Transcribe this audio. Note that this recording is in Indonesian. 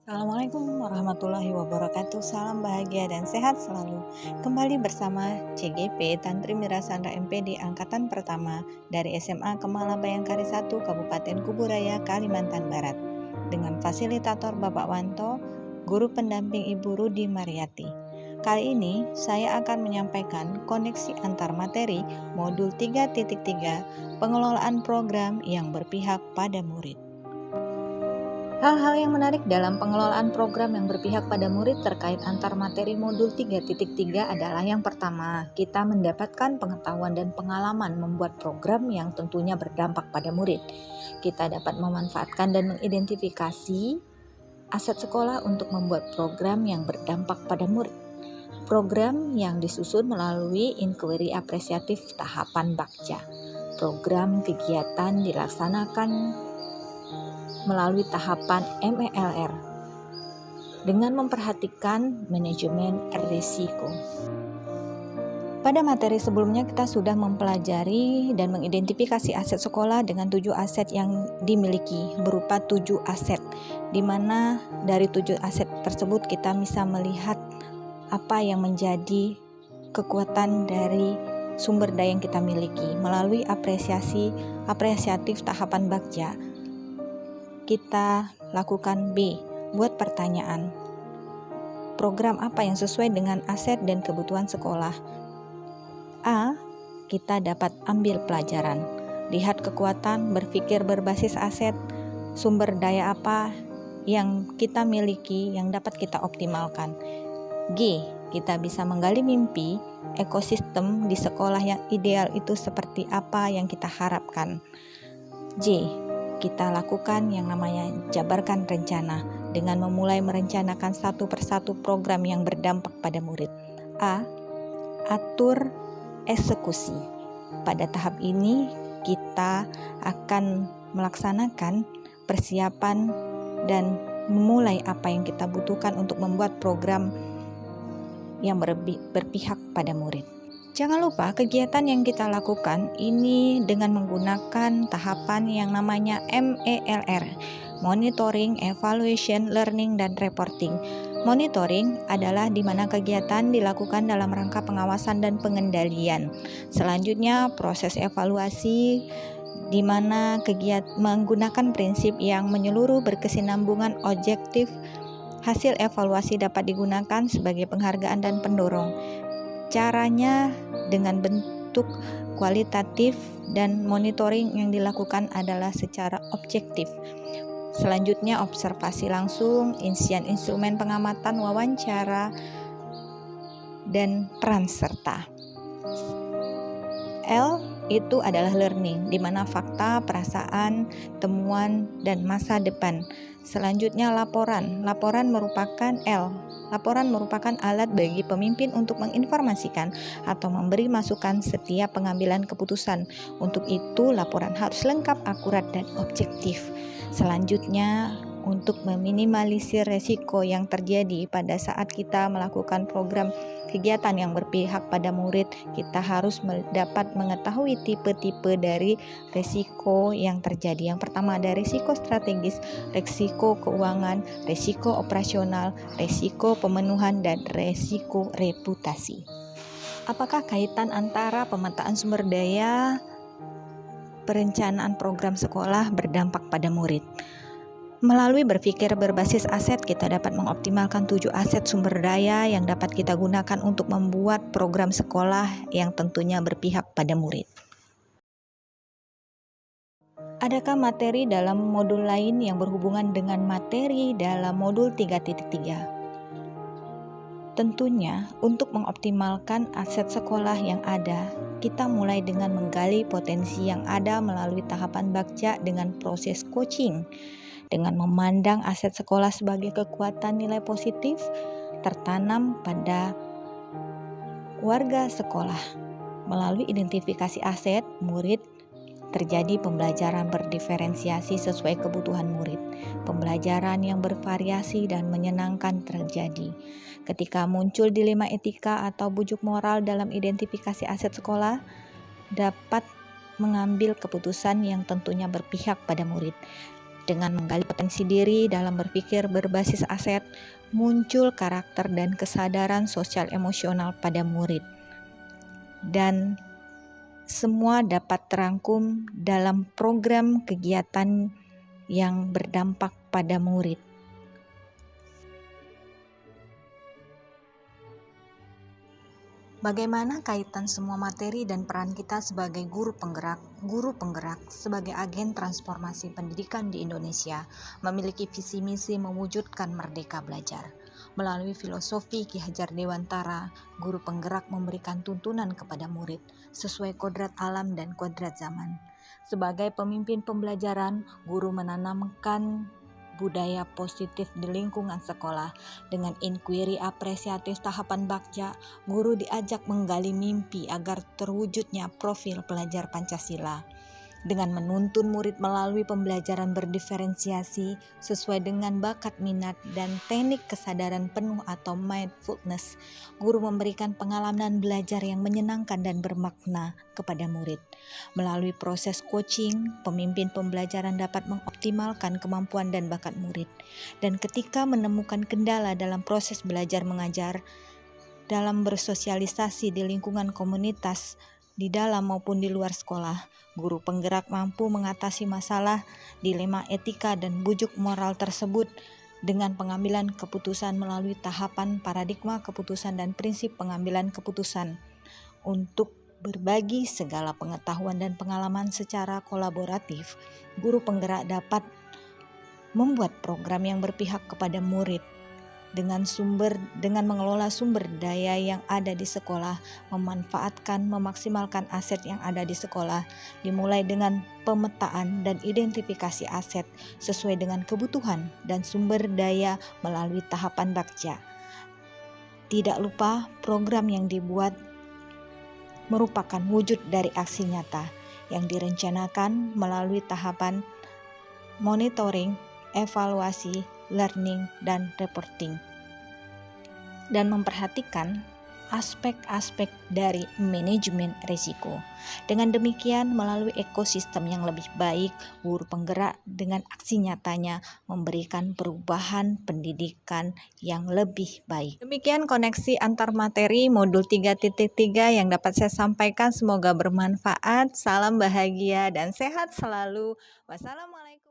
Assalamualaikum warahmatullahi wabarakatuh. Salam bahagia dan sehat selalu. Kembali bersama CGP Tantri Mirasandra MPD Angkatan Pertama dari SMA Kemala Bayangkari 1 Kabupaten Kuburaya, Kalimantan Barat. Dengan fasilitator Bapak Wanto, guru pendamping Ibu Rudi Mariati. Kali ini saya akan menyampaikan koneksi antar materi modul 3.3 pengelolaan program yang berpihak pada murid. Hal-hal yang menarik dalam pengelolaan program yang berpihak pada murid terkait antar materi modul 3.3 adalah yang pertama, kita mendapatkan pengetahuan dan pengalaman membuat program yang tentunya berdampak pada murid. Kita dapat memanfaatkan dan mengidentifikasi aset sekolah untuk membuat program yang berdampak pada murid. Program yang disusun melalui inquiry apresiatif tahapan Bakja. Program kegiatan dilaksanakan melalui tahapan MELR dengan memperhatikan manajemen risiko. Pada materi sebelumnya kita sudah mempelajari dan mengidentifikasi aset sekolah dengan 7 aset yang dimiliki berupa 7 aset, di mana dari 7 aset tersebut kita bisa melihat apa yang menjadi kekuatan dari sumber daya yang kita miliki melalui apresiatif tahapan Bakja. Kita lakukan B, buat pertanyaan. Program apa yang sesuai dengan aset dan kebutuhan sekolah? A, kita dapat ambil pelajaran. Lihat kekuatan, berpikir berbasis aset, sumber daya apa yang kita miliki yang dapat kita optimalkan. G, kita bisa menggali mimpi, ekosistem di sekolah yang ideal itu seperti apa yang kita harapkan. J, kita lakukan yang namanya jabarkan rencana dengan memulai merencanakan satu persatu program yang berdampak pada murid. A, atur eksekusi. Pada tahap ini kita akan melaksanakan persiapan dan memulai apa yang kita butuhkan untuk membuat program yang berpihak pada murid. Jangan lupa kegiatan yang kita lakukan ini dengan menggunakan tahapan yang namanya MELR, Monitoring, Evaluation, Learning, dan Reporting. Monitoring adalah di mana kegiatan dilakukan dalam rangka pengawasan dan pengendalian. Selanjutnya proses evaluasi di mana kegiatan menggunakan prinsip yang menyeluruh, berkesinambungan, objektif. Hasil evaluasi dapat digunakan sebagai penghargaan dan pendorong. Caranya dengan bentuk kualitatif dan monitoring yang dilakukan adalah secara objektif. Selanjutnya observasi langsung, isian instrumen pengamatan, wawancara, dan peran serta. L itu adalah learning, di mana fakta, perasaan, temuan, dan masa depan. Selanjutnya laporan. Laporan merupakan alat bagi pemimpin untuk menginformasikan atau memberi masukan setiap pengambilan keputusan. Untuk itu, laporan harus lengkap, akurat, dan objektif. Selanjutnya, untuk meminimalisir resiko yang terjadi pada saat kita melakukan program kegiatan yang berpihak pada murid, kita harus dapat mengetahui tipe-tipe dari resiko yang terjadi. Yang pertama ada resiko strategis, resiko keuangan, resiko operasional, resiko pemenuhan, dan resiko reputasi. Apakah kaitan antara pemetaan sumber daya perencanaan program sekolah berdampak pada murid? Melalui berpikir berbasis aset, kita dapat mengoptimalkan 7 aset sumber daya yang dapat kita gunakan untuk membuat program sekolah yang tentunya berpihak pada murid. Adakah materi dalam modul lain yang berhubungan dengan materi dalam modul 3.3? Tentunya, untuk mengoptimalkan aset sekolah yang ada, kita mulai dengan menggali potensi yang ada melalui tahapan Bakja dengan proses coaching. Dengan memandang aset sekolah sebagai kekuatan nilai positif tertanam pada warga sekolah. Melalui identifikasi aset, murid terjadi pembelajaran berdiferensiasi sesuai kebutuhan murid. Pembelajaran yang bervariasi dan menyenangkan terjadi. Ketika muncul dilema etika atau bujuk moral dalam identifikasi aset sekolah, dapat mengambil keputusan yang tentunya berpihak pada murid. Dengan menggali potensi diri dalam berpikir berbasis aset, muncul karakter dan kesadaran sosial emosional pada murid. Dan semua dapat terangkum dalam program kegiatan yang berdampak pada murid. Bagaimana kaitan semua materi dan peran kita sebagai guru penggerak sebagai agen transformasi pendidikan di Indonesia memiliki visi misi mewujudkan merdeka belajar. Melalui filosofi Ki Hajar Dewantara, guru penggerak memberikan tuntunan kepada murid sesuai kodrat alam dan kodrat zaman. Sebagai pemimpin pembelajaran, guru menanamkan budaya positif di lingkungan sekolah. Dengan inquiry apresiatif tahapan bakja, guru diajak menggali mimpi agar terwujudnya profil pelajar Pancasila. Dengan menuntun murid melalui pembelajaran berdiferensiasi sesuai dengan bakat minat dan teknik kesadaran penuh atau mindfulness, guru memberikan pengalaman belajar yang menyenangkan dan bermakna kepada murid. Melalui proses coaching, pemimpin pembelajaran dapat mengoptimalkan kemampuan dan bakat murid. Dan ketika menemukan kendala dalam proses belajar mengajar, dalam bersosialisasi di lingkungan komunitas, di dalam maupun di luar sekolah, guru penggerak mampu mengatasi masalah, dilema etika dan bujuk moral tersebut dengan pengambilan keputusan melalui tahapan paradigma keputusan dan prinsip pengambilan keputusan. Untuk berbagi segala pengetahuan dan pengalaman secara kolaboratif, guru penggerak dapat membuat program yang berpihak kepada murid dengan mengelola sumber daya yang ada di sekolah, memaksimalkan aset yang ada di sekolah, dimulai dengan pemetaan dan identifikasi aset sesuai dengan kebutuhan dan sumber daya melalui tahapan bakja. Tidak lupa program yang dibuat merupakan wujud dari aksi nyata yang direncanakan melalui tahapan monitoring, evaluasi, learning, dan reporting, dan memperhatikan aspek-aspek dari manajemen risiko. Dengan demikian, melalui ekosistem yang lebih baik, guru penggerak dengan aksi nyatanya memberikan perubahan pendidikan yang lebih baik. Demikian koneksi antar materi modul 3.3 yang dapat saya sampaikan. Semoga bermanfaat. Salam bahagia dan sehat selalu. Wassalamualaikum.